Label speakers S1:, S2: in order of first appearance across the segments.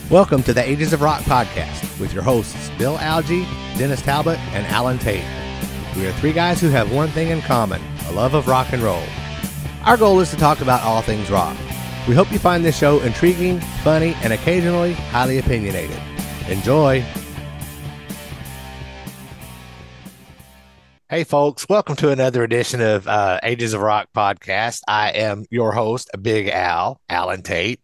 S1: Welcome to the Ages of Rock podcast with your hosts Bill Algie, Dennis Talbot, and Alan Tate. We are three guys who have one thing in common, a love of rock and roll. Our goal is to talk about all things rock. We hope you find this show intriguing, funny, and occasionally highly opinionated. Enjoy! Hey folks, welcome to another edition of Ages of Rock podcast. I am your host, Big Al, Alan Tate.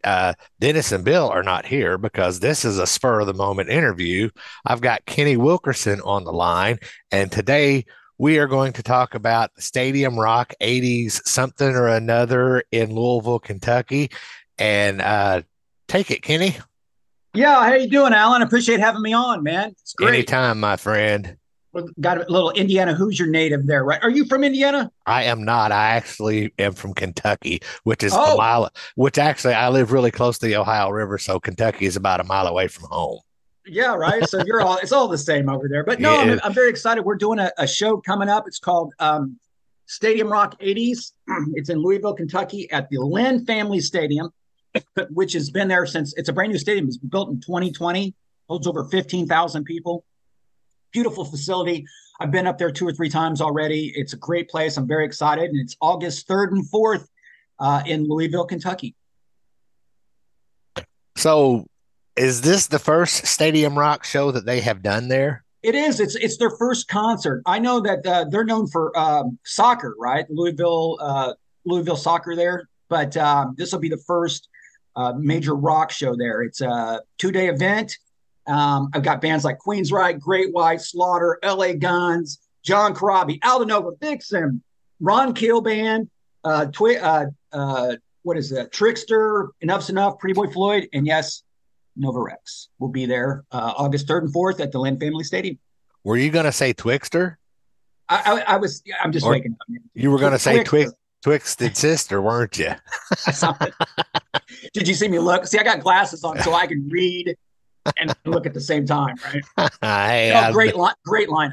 S1: Dennis and Bill are not here because this is a spur of the moment interview. I've got Kenny Wilkerson on the line, and today we are going to talk about Stadium Rock 80s something or another in Louisville, Kentucky. And take it, Kenny.
S2: Yeah, how you doing, Alan? Appreciate having me on, man. It's great.
S1: Anytime, my friend.
S2: Got a little Indiana Hoosier native there, right? Are you from Indiana?
S1: I am not. I actually am from Kentucky, which is a mile, which actually I live really close to the Ohio River. So Kentucky is about a mile away from home.
S2: Yeah, right. So it's all the same over there. But no,
S1: Yeah.
S2: I'm very excited. We're doing a show coming up. It's called Stadium Rock 80s. It's in Louisville, Kentucky at the Lynn Family Stadium, which has been there since it's a brand new stadium. It's built in 2020, holds over 15,000 people. Beautiful facility. I've been up there 2 or 3 times already. It's a great place. I'm very excited. And it's August 3rd and 4th in Louisville, Kentucky.
S1: So is this the first Stadium Rock show that they have done there?
S2: It is. It's their first concert. I know that they're known for soccer, right? Louisville soccer there. But this will be the first major rock show there. It's a 2-day event. I've got bands like Queensryche, Great White, Slaughter, LA Guns, John Corabi, Aldo Nova, Vixen, Ron Keel Band, what is that? Trickster, Enough's Enough, Pretty Boy Floyd, and yes, Nova Rex will be there August 3rd and 4th at the Lynn Family Stadium.
S1: Were you going to say Twixter?
S2: I'm just waking up.
S1: You were going to say Twisted Sister, weren't you?
S2: Did you see me look? See, I got glasses on so I can read and look at the same time, right?
S1: Hey,
S2: great lineup.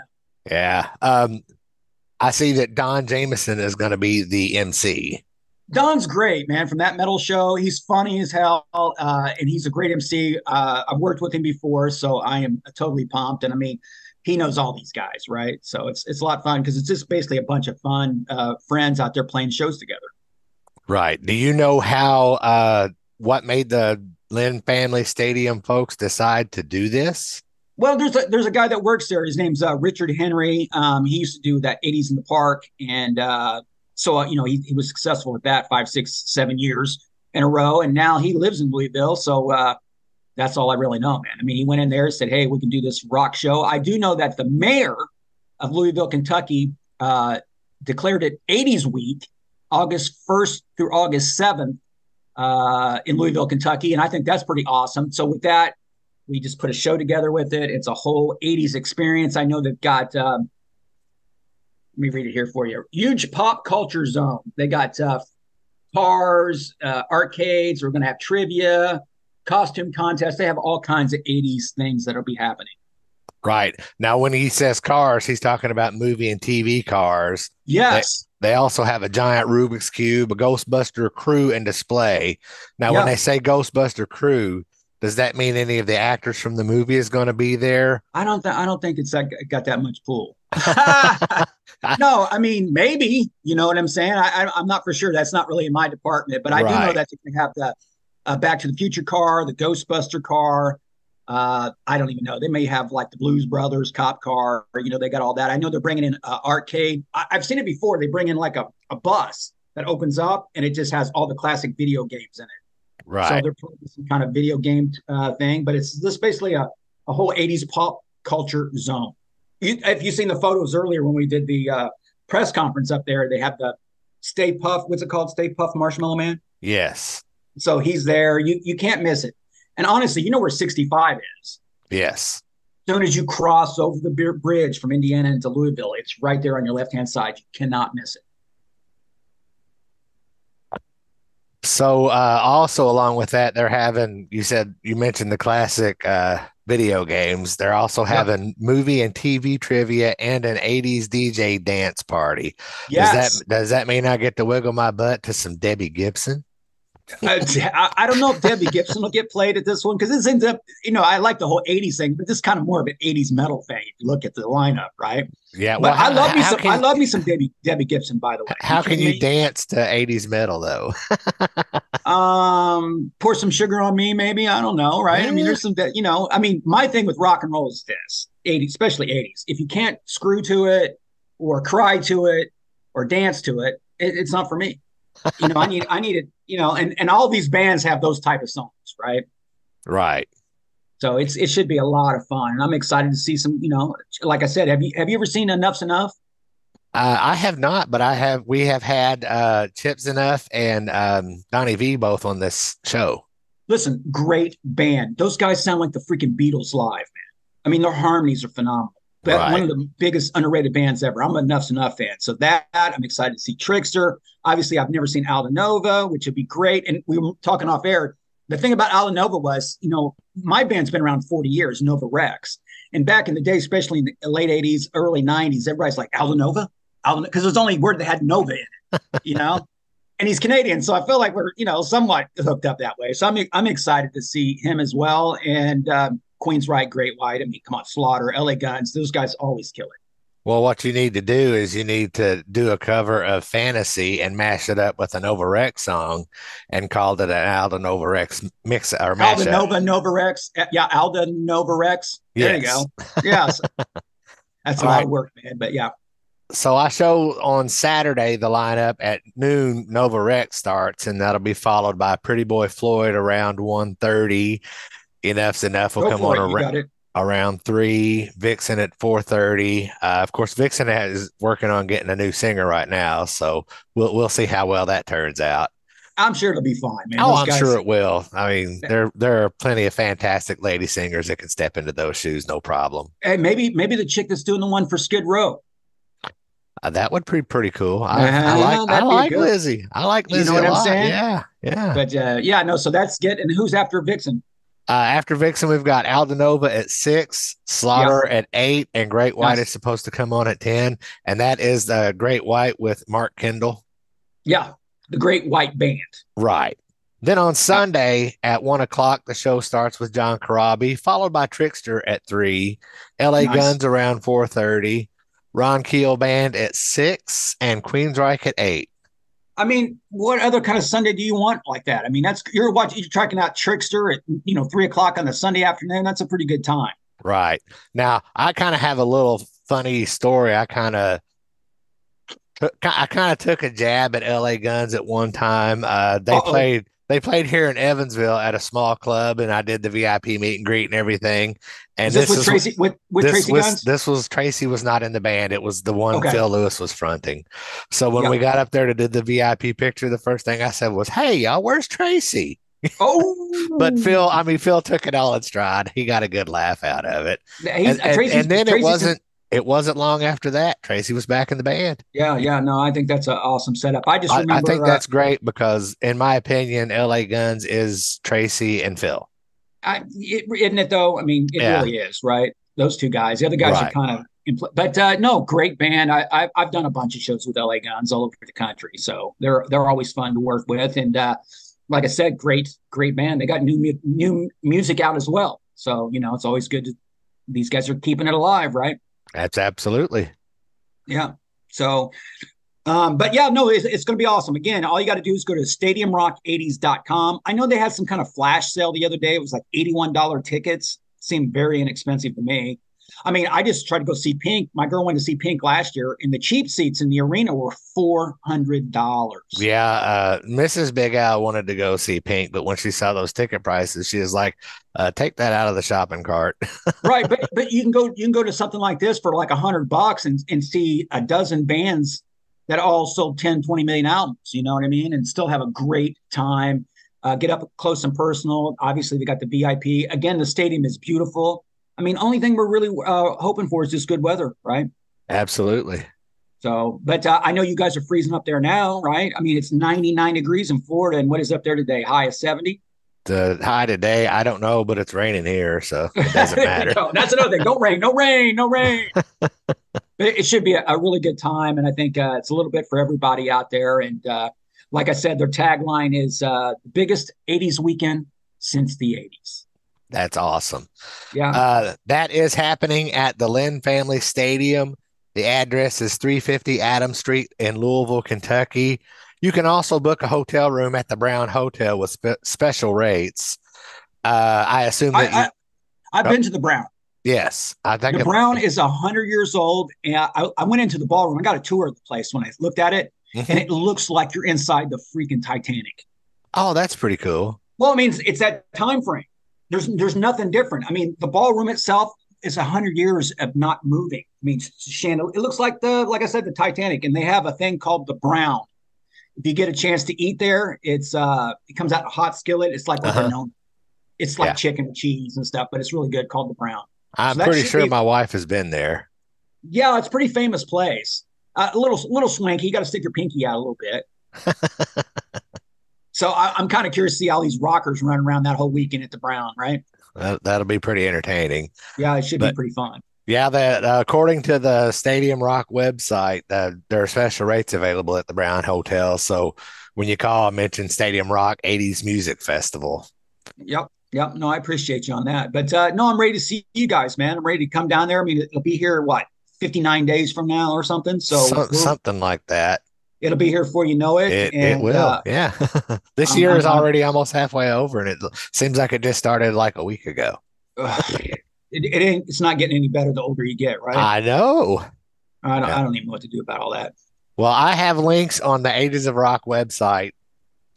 S1: Yeah. I see that Don Jameson is going to be the MC.
S2: Don's great, man, from that metal show. He's funny as hell, and he's a great MC. I've worked with him before, so I am totally pumped. And I mean, he knows all these guys, right? So it's a lot of fun because it's just basically a bunch of fun friends out there playing shows together.
S1: Right. Do you know how what made the Lynn Family Stadium folks decide to do this?
S2: Well, there's a guy that works there. His name's Richard Henry. He used to do that 80s in the Park. And so, he was successful with that 5, 6, 7 years in a row. And now he lives in Louisville. So that's all I really know, man. I mean, he went in there and said, hey, we can do this rock show. I do know that the mayor of Louisville, Kentucky, declared it 80s week, August 1st through August 7th. In Louisville, Kentucky. And I think that's pretty awesome. So with that, we just put a show together with it. It's a whole 80s experience. I know they've got, let me read it here for you. Huge pop culture zone. They got cars, arcades. We're going to have trivia, costume contests. They have all kinds of 80s things that'll be happening.
S1: Right. Now, when he says cars, he's talking about movie and TV cars.
S2: Yes.
S1: They also have a giant Rubik's Cube, a Ghostbuster crew and display. Now, when they say Ghostbuster crew, does that mean any of the actors from the movie is going to be there?
S2: I don't think it's got that much pull. No, I mean, maybe, you know what I'm saying? I'm not for sure. That's not really in my department, but I do know that they can have the Back to the Future car, the Ghostbuster car. I don't even know. They may have like the Blues Brothers cop car. They got all that. I know they're bringing in arcade. I've seen it before. They bring in like a bus that opens up and it just has all the classic video games in it.
S1: Right.
S2: So they're putting some kind of video game thing, but it's just basically a whole 80s pop culture zone. If you've seen the photos earlier when we did the press conference up there, they have the Stay Puft. What's it called? Stay Puft Marshmallow Man?
S1: Yes.
S2: So he's there. You can't miss it. And honestly, you know where 65 is?
S1: Yes.
S2: As soon as you cross over the bridge from Indiana into Louisville, it's right there on your left-hand side. You cannot miss it.
S1: So also along with that, they're having, you mentioned the classic video games. They're also having movie and TV trivia and an 80s DJ dance party.
S2: Yes.
S1: Does that mean I get to wiggle my butt to some Debbie Gibson?
S2: I don't know if Debbie Gibson will get played at this one because this ends up, I like the whole 80s thing, but this is kind of more of an 80s metal thing if you look at the lineup, right?
S1: Yeah.
S2: But
S1: Well,
S2: I love me some Debbie Gibson, by the way. You
S1: how can
S2: kidding
S1: you
S2: me?
S1: dance to 80s metal though?
S2: Pour some sugar on me, maybe. I don't know, right? I mean,
S1: Eh,
S2: there's some that, my thing with rock and roll is this 80s, especially 80s. If you can't screw to it or cry to it or dance to it, it's not for me. I need it, and all these bands have those type of songs, right?
S1: right.
S2: So it should be a lot of fun. And I'm excited to see some, like I said, have you ever seen Enough's Enough?
S1: I have not, but we have had Chips Enough and Donnie V both on this show.
S2: Listen, great band. Those guys sound like the freaking Beatles live, man. I mean, their harmonies are phenomenal. But one
S1: Right.
S2: of the biggest underrated bands ever. I'm a Enough's Enough fan. So that I'm excited to see Trickster. Obviously, I've never seen Alda Nova, which would be great. And we were talking off air. The thing about Alda Nova was, my band's been around 40 years, Nova Rex. And back in the day, especially in the late 80s, early 90s, everybody's like, Alda Nova? Because there's only a word that had Nova in it, and he's Canadian, so I feel like we're somewhat hooked up that way. So I'm excited to see him as well, and Queensryche, Great White. I mean, come on, Slaughter, LA Guns, those guys always kill it.
S1: Well, what you need to do is you need to do a cover of Fantasy and mash it up with an Overrex song and call it an Alden Overrex mix or
S2: Alda
S1: mashup.
S2: Nova, Nova Rex, yeah, Alda Nova Rex. There you
S1: Yes.
S2: go. Yes, that's a
S1: All
S2: lot
S1: right.
S2: of work, man. But yeah,
S1: So I show on Saturday the lineup at noon. Nova Rex starts, and that'll be followed by Pretty Boy Floyd around 1:30. Enough's Enough will
S2: go
S1: come
S2: for
S1: on
S2: it. You got it.
S1: around 3. Vixen at 4:30. Of course, Vixen is working on getting a new singer right now, so we'll see how well that turns out.
S2: I'm sure it'll be fine, man.
S1: Oh,
S2: Those
S1: I'm sure
S2: guys.
S1: it will. I mean, there are plenty of fantastic lady singers that can step into those shoes, no problem.
S2: Hey, maybe the chick that's doing the one for Skid Row.
S1: That would be pretty cool. I
S2: That'd be a
S1: like
S2: good.
S1: Lizzie. I like
S2: You know
S1: Lizzie a
S2: what I'm
S1: lot.
S2: saying?
S1: Yeah, yeah.
S2: But yeah, no. So that's get. And who's after Vixen?
S1: After Vixen, we've got Aldenova at 6,
S2: Yeah,
S1: Slaughter at 8, and Great White is
S2: nice.
S1: supposed to come on at 10. And that is the Great White with Mark Kendall.
S2: Yeah, the Great White Band.
S1: Right. Then on
S2: Yeah,
S1: Sunday at 1 o'clock, the show starts with John Corabi, followed by Trickster at 3, LA
S2: nice.
S1: Guns around 4:30, Ron Keel Band at 6, and Queensryche at 8.
S2: I mean, what other kind of Sunday do you want like that? I mean, you're checking out Trickster at 3 o'clock on the Sunday afternoon. That's a pretty good time.
S1: Right. Now, I kind of have a little funny story. I kind of took a jab at LA Guns at one time.
S2: Uh oh,
S1: They played here in Evansville at a small club, and I did the VIP meet and greet and everything. And
S2: was this with Tracy with Tracy Guns?
S1: this was Tracy was not in the band. It was the one
S2: Okay,
S1: Phil Lewis was fronting. So when
S2: yeah.
S1: we got up there to do the VIP picture, the first thing I said was, "Hey, y'all, where's Tracy?" But
S2: Oh,
S1: Phil took it all in stride. He got a good laugh out of it.
S2: he's
S1: And then
S2: Tracy's.
S1: it wasn't long after that. Tracy was back in the band.
S2: Yeah, yeah. No, I think that's an awesome setup. I just
S1: I think
S2: remember.
S1: that's great because, in my opinion, LA Guns is Tracy and Phil.
S2: Isn't it though? I mean, it
S1: Yeah,
S2: really is, right? Those two guys. The other guys are
S1: right.
S2: kind of, but no, great band. I've done a bunch of shows with LA Guns all over the country, so they're always fun to work with. And like I said, great band. They got new music out as well, so it's always good. These guys are keeping it alive, right?
S1: That's absolutely.
S2: Yeah. So but yeah, no, it's going to be awesome. Again, all you got to do is go to stadiumrock80s.com. I know they had some kind of flash sale the other day. It was like $81 tickets. Seemed very inexpensive to me. I mean, I just tried to go see Pink. My girl went to see Pink last year, and the cheap seats in the arena were $400.
S1: Yeah, Mrs. Big Al wanted to go see Pink, but when she saw those ticket prices, she was like, "Take that out of the shopping cart."
S2: Right, but you can go to something like this for like $100 and see a dozen bands that all sold 10, 20 million albums. You know what I mean? And still have a great time. Get up close and personal. Obviously, they got the VIP. Again, the stadium is beautiful. I mean, only thing we're really hoping for is just good weather, right?
S1: Absolutely.
S2: So, but I know you guys are freezing up there now, right? I mean, it's 99 degrees in Florida, and what is up there today? High of 70.
S1: The high today, I don't know, but it's raining here, so it doesn't
S2: There you
S1: matter.
S2: go. That's another thing. Don't rain, no rain, no rain. It should be a really good time, and I think it's a little bit for everybody out there. And Like I said, their tagline is the biggest 80s weekend since the 80s.
S1: That's awesome.
S2: Yeah.
S1: That is happening at the Lynn Family Stadium. The address is 350 Adams Street in Louisville, Kentucky. You can also book a hotel room at the Brown Hotel with special rates. I assume that
S2: I've been to the Brown.
S1: Yes, I think
S2: the Brown is 100 years old, and I went into the ballroom. I got a tour of the place when I looked at it, and it looks like you're inside the freaking Titanic.
S1: Oh, that's pretty cool.
S2: Well, it means it's that time frame. There's nothing different. I mean, the ballroom itself is 100 years of not moving. I mean, chandelier. It looks like like I said, the Titanic, and they have a thing called the Brown. If you get a chance to eat there, it comes out in a hot skillet. It's like what they're known. It's like chicken and cheese and stuff, but it's really good, called the Brown.
S1: I'm pretty sure my wife has been there.
S2: Yeah, it's a pretty famous place. A little swanky. You got to stick your pinky out a little bit. So I'm kind of curious to see all these rockers run around that whole weekend at the Brown, right?
S1: That'll be pretty entertaining.
S2: Yeah, it should be pretty fun.
S1: Yeah, that according to the Stadium Rock website, there are special rates available at the Brown Hotel. So when you call, mention Stadium Rock 80s Music Festival.
S2: Yep. No, I appreciate you on that. But no, I'm ready to see you guys, man. I'm ready to come down there. I mean, it'll be here, 59 days from now or something? So
S1: something like that.
S2: It'll be here before you know it.
S1: It will. Yeah. This year is already almost halfway over, and it seems like it just started like a week ago.
S2: It's not getting any better the older you get, right?
S1: I know.
S2: I don't even know what to do about all that.
S1: Well, I have links on the Ages of Rock website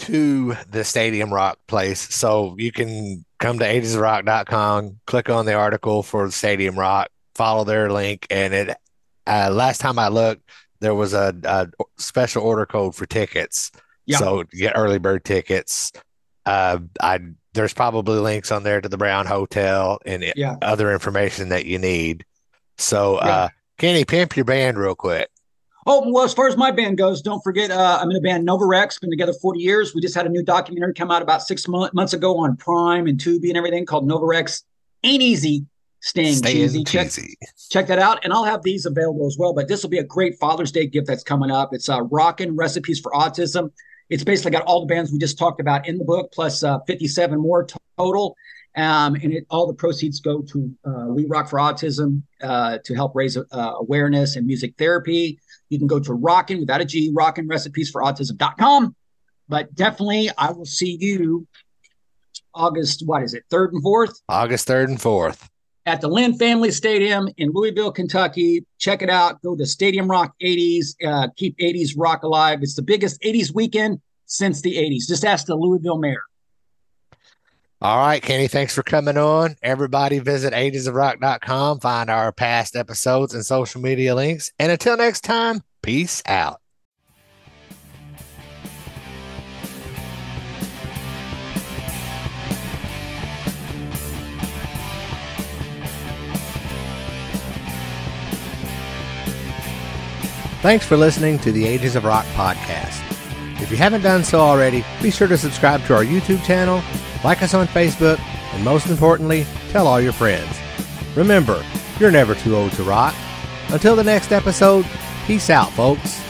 S1: to the Stadium Rock place. So you can come to agesofrock.com, click on the article for the Stadium Rock, follow their link. And last time I looked, there was a special order code for tickets. Yep. So get early bird tickets. There's probably links on there to the Brown Hotel and other information that you need. So Kenny, pimp your band real quick.
S2: Oh, well, as far as my band goes, don't forget, I'm in a band, Nova Rex, been together 40 years. We just had a new documentary come out about 6 months ago on Prime and Tubi and everything called Nova Rex Ain't Easy, Staying Cheesy. Check that out. And I'll have these available as well. But this will be a great Father's Day gift that's coming up. It's Rockin' Recipes for Autism. It's basically got all the bands we just talked about in the book, plus 57 more total. And all the proceeds go to We Rock for Autism to help raise awareness and music therapy. You can go to Rockin' without a G, rockinrecipesforautism.com. But definitely, I will see you August, 3rd and 4th?
S1: August 3rd and 4th.
S2: At the Lynn Family Stadium in Louisville, Kentucky. Check it out. Go to Stadium Rock 80s. Keep 80s rock alive. It's the biggest 80s weekend since the 80s. Just ask the Louisville mayor.
S1: All right, Kenny, thanks for coming on. Everybody visit agesofrock.com, find our past episodes and social media links. And until next time, peace out. Thanks for listening to the Ages of Rock podcast. If you haven't done so already, be sure to subscribe to our YouTube channel, like us on Facebook, and most importantly, tell all your friends. Remember, you're never too old to rock. Until the next episode, peace out, folks.